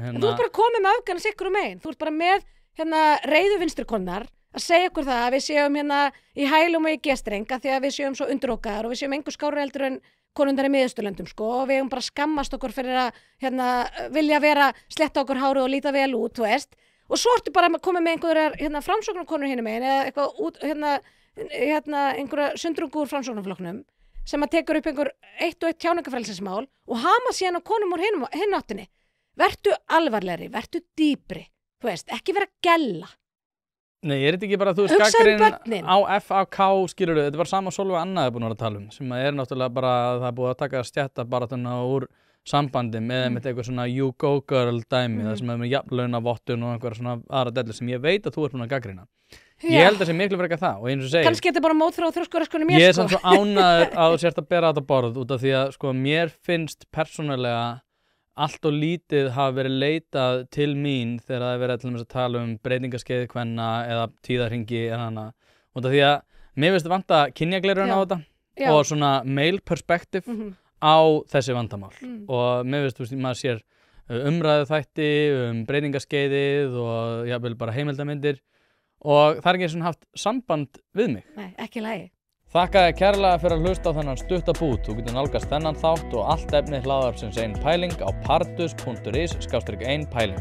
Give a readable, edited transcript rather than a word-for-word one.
Þú ert bara komið með öfgana sikkur megin. Þú ert bara með reiðu vinstrikonnar að segja okkur það að við séum í hælum og í gestrenga því að við séum svo undirokaðar og við séum engu skárri heldur en konundar í Miðausturlöndum og við hefum bara skammast okkur fyrir að vilja vera sletta okkur hárið og líta vel út, þú veist. Og svo ertu bara komið með einhverjar framsóknarkonur hinum megin eða eitthvað út, einhverja sundrungu úr framsóknarflokknum sem að tekur upp einhver eitt og eitt tjáningafrelsismál og hama síðan á konum úr hinn áttinni. Vertu alvarlegri, vertu dýpri, þú veist, ekki vera gella. Nei, þetta ekki bara, þú veist, gagnrýnin á FAK, skilur þetta var sama Sólveig Anna búin að tala sem að náttúrulega bara, það er búið að taka stéttabaráttuna úr sambandi með eitthvað svona you go girl dæmi, það sem er með jafnlaunavottun og einhverja svona aðra dellu sem ég veit að þú ert búin að gagnrýna. Ég held að það sé miklu frekar það og eins og segir kannski þetta bara mótþrá og þrjóskuröskunum mér ég er samt svo ánægður að þú sért að bera þetta borð út af því að mér finnst persónulega allt og lítið hafa verið leitað til mín þegar það er verið til dæmis að tala breytingaskeiði kvenna eða tíðarhingi eða hana út af því að mér finnst vanta kynjaglerun á þetta og svona male perspective á þessi vandamál og mér finnst maður sér umræðu þætti breytingaskeiðið og jafnvel bara heimildarmyndir og það er ekki svona haft samband við mig. Nei, ekki í lagi. Þakka þér kærlega fyrir að hlusta á þennan stutta bút. Þú getur nálgast þennan þátt og allt efni hlaðvarpsins Ein pæling á pardus.is/ein pæling.